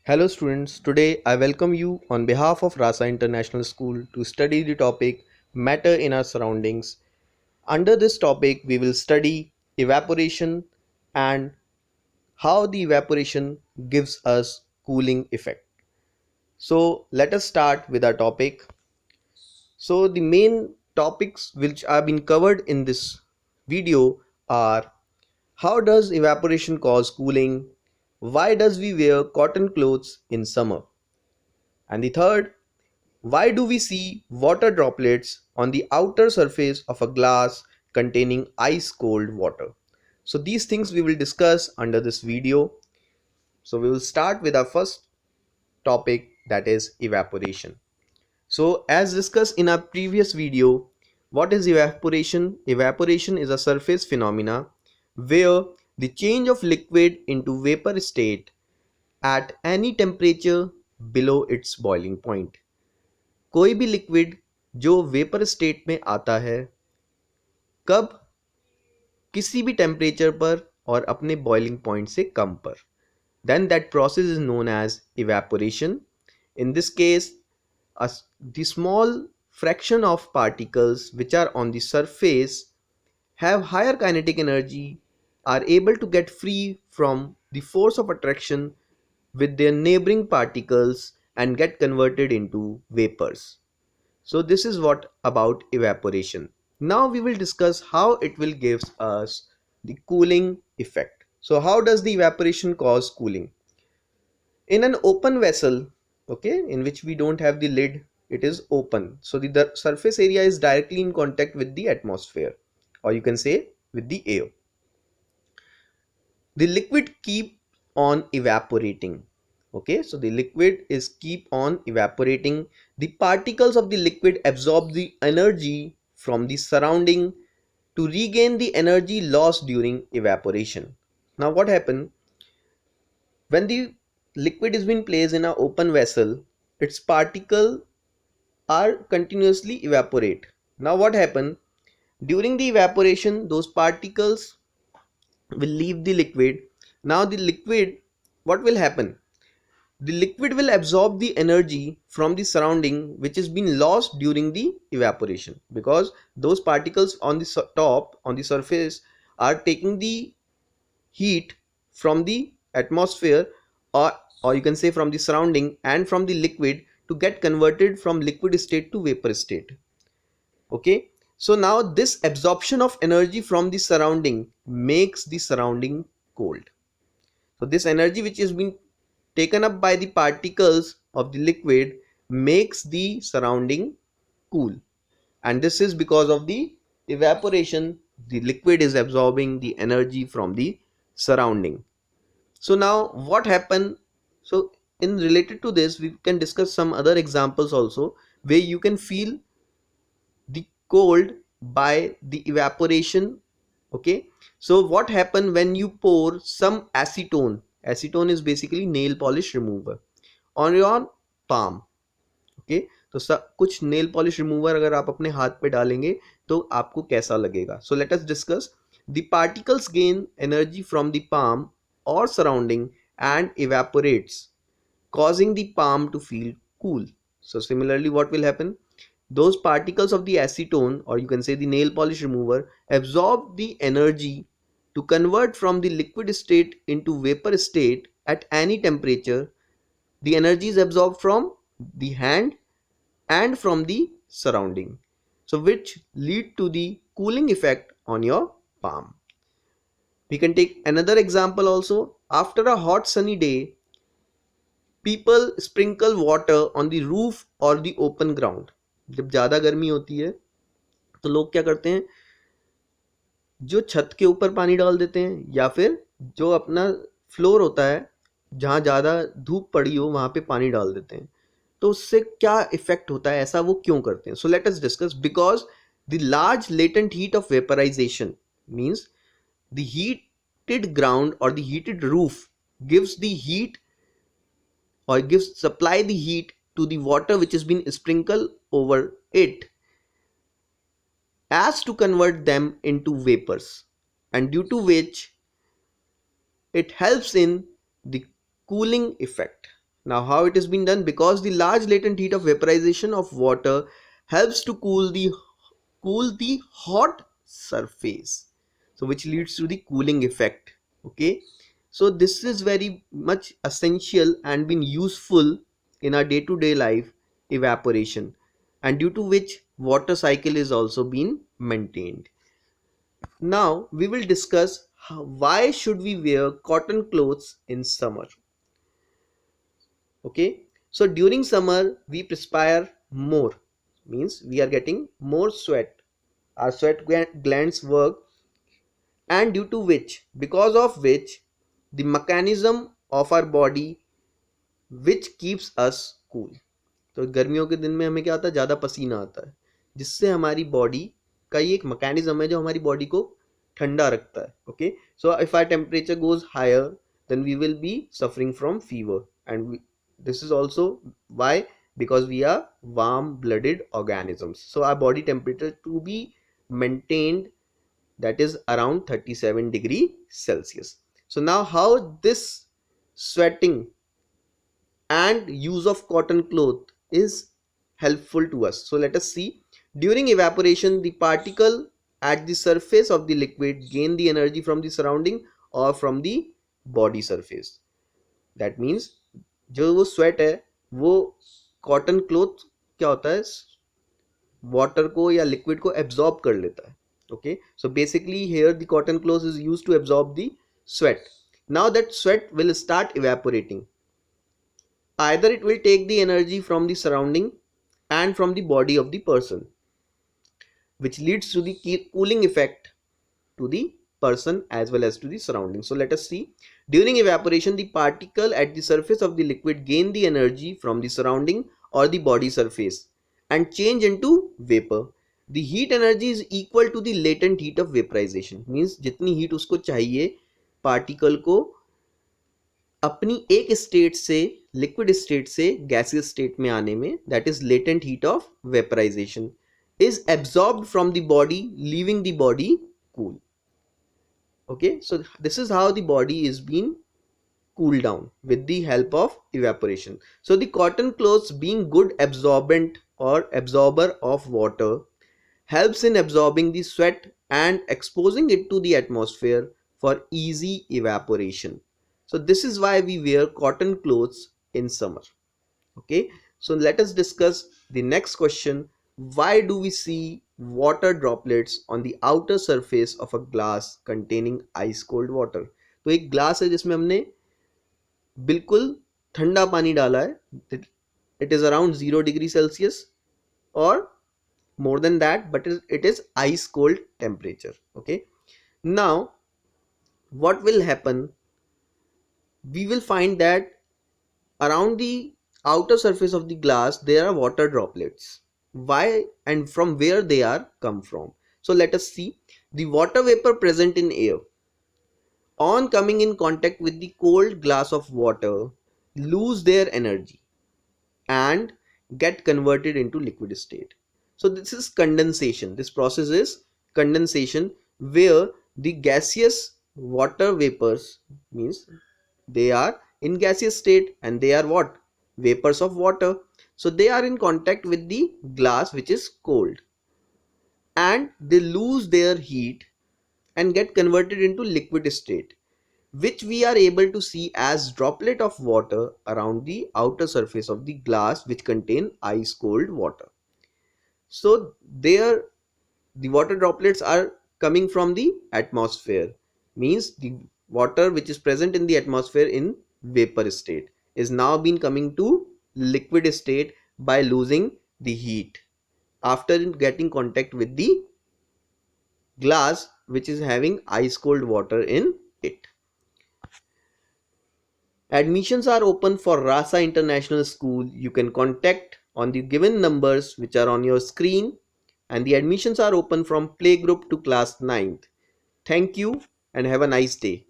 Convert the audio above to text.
Hello students, today I welcome you on behalf of Rasa International School to study the topic Matter in our surroundings. Under this topic we will study evaporation and how the evaporation gives us cooling effect. So let us start with our topic. So the main topics which have been covered in this video are: how does evaporation cause cooling? Why does we wear cotton clothes in summer? And the third, why do we see water droplets on the outer surface of a glass containing ice cold water? So these things we will discuss under this video. So we will start with our first topic, that is evaporation. So as discussed in our previous video, what is evaporation? Evaporation is a surface phenomena where the change of liquid into vapor state at any temperature below its boiling point. कोई भी liquid जो vapour state में आता है कब, किसी भी temperature पर और अपने बॉइलिंग पॉइंट से कम पर, then that process is known as evaporation. In this case, the small fraction of particles which are on the surface have higher kinetic energy, are able to get free from the force of attraction with their neighboring particles and get converted into vapors. So this is what about evaporation. Now we will discuss how it will give us the cooling effect. So how does the evaporation cause cooling? In an open vessel, okay, in which we don't have the lid, it is open. So the surface area is directly in contact with the atmosphere, or you can say with the air. The liquid keep on evaporating. Okay, so the liquid is keep on evaporating. The particles of the liquid absorb the energy from the surrounding to regain the energy lost during evaporation. Now what happened when the liquid is being placed in an open vessel? Its particles are continuously evaporate. Now what happened during the evaporation? Those particles will leave the liquid. Now the liquid, what will happen? The liquid will absorb the energy from the surrounding which is being lost during the evaporation, because those particles on the top, on the surface, are taking the heat from the atmosphere, or you can say from the surrounding and from the liquid, to get converted from liquid state to vapor state. Okay, so now this absorption of energy from the surrounding makes the surrounding cold. So this energy which is being taken up by the particles of the liquid makes the surrounding cool, and this is because of the evaporation. The liquid is absorbing the energy from the surrounding. So now what happened? So in related to this, we can discuss some other examples also where you can feel the cold by the evaporation. Okay, so what happen when you pour some acetone? Acetone is basically nail polish remover on your palm. Okay, तो कुछ nail polish remover अगर आप अपने हाथ पे डालेंगे तो आपको कैसा लगेगा? सो let us discuss. The particles gain energy from the palm or surrounding and evaporates, causing the palm to feel cool. So similarly, what will happen? Those particles of the acetone, or you can say the nail polish remover, absorb the energy to convert from the liquid state into vapor state at any temperature. The energy is absorbed from the hand and from the surrounding, so which lead to the cooling effect on your palm. We can take another example also. After a hot sunny day, people sprinkle water on the roof or the open ground. जब ज़्यादा गर्मी होती है तो लोग क्या करते हैं, जो छत के ऊपर पानी डाल देते हैं, या फिर जो अपना फ्लोर होता है जहाँ ज़्यादा धूप पड़ी हो वहाँ पे पानी डाल देते हैं. तो उससे क्या इफेक्ट होता है, ऐसा वो क्यों करते हैं? So let us discuss. Because the large latent heat of vaporisation means the heated ground or the heated roof gives the heat, or gives supply the heat to the water which has been sprinkled over it, as to convert them into vapors, and due to which it helps in the cooling effect. Now how it has been done? Because the large latent heat of vaporization of water helps to cool the hot surface, so which leads to the cooling effect. Okay, so this is very much essential and been useful in our day-to-day life, evaporation, and due to which water cycle is also being maintained. Now we will discuss why should we wear cotton clothes in summer. Okay, so during summer we perspire more, means we are getting more sweat, our glands work, and due to which, because of which, the mechanism of our body which keeps us cool. तो गर्मियों के दिन में हमें क्या आता है, ज़्यादा पसीना आता है, जिससे हमारी बॉडी का ये एक मैकेनिज्म है जो हमारी बॉडी को ठंडा रखता है. Okay, so if our temperature goes higher then we will be suffering from fever, and this is also why, because we are warm blooded organisms, so our body temperature to be maintained, that is around 37 degrees Celsius. So now how this sweating and use of cotton cloth is helpful to us. So let us see. During evaporation, the particle at the surface of the liquid gain the energy from the surrounding or from the body surface. That means जो वो sweat है वो cotton cloth क्या होता है, water को या liquid को absorb कर लेता है. Okay, so basically here the cotton cloth is used to absorb the sweat. Now that sweat will start evaporating. Either it will take the energy from the surrounding and from the body of the person, which leads to the cooling effect to the person as well as to the surrounding. So let us see. During evaporation, the particle at the surface of the liquid gain the energy from the surrounding or the body surface and change into vapor. The heat energy is equal to the latent heat of vaporization. Means जितनी heat उसको चाहिए particle को अपनी एक state से, liquid state से gaseous state में आने में, that is latent heat of vaporisation, is absorbed from the body, leaving the body cool. Okay, so this is how the body is being cooled down with the help of evaporation. So the cotton clothes, being good absorbent or absorber of water, helps in absorbing the sweat and exposing it to the atmosphere for easy evaporation. So this is why we wear cotton clothes in summer. Okay, so let us discuss the next question. Why do we see water droplets on the outer surface of a glass containing ice cold water? तो एक glass है जिसमें हमने बिल्कुल ठंडा पानी डाला है, it is around 0 degree Celsius or more than that, but it is ice cold temperature. Okay, now what will happen, we will find that around the outer surface of the glass there are water droplets. Why and from where they are come from? So let us see. The water vapor present in air on coming in contact with the cold glass of water lose their energy and get converted into liquid state. So this is condensation. This process is condensation, where the gaseous water vapors, means they are in gaseous state and they are what? Vapors of water. So they are in contact with the glass which is cold and they lose their heat and get converted into liquid state, which we are able to see as droplet of water around the outer surface of the glass which contain ice cold water. So there the water droplets are coming from the atmosphere, means the water which is present in the atmosphere in vapor state is now been coming to liquid state by losing the heat after getting contact with the glass which is having ice cold water in it. Admissions are open for Rasa International School. You can contact on the given numbers which are on your screen, and the admissions are open from playgroup to class 9th. Thank you and have a nice day.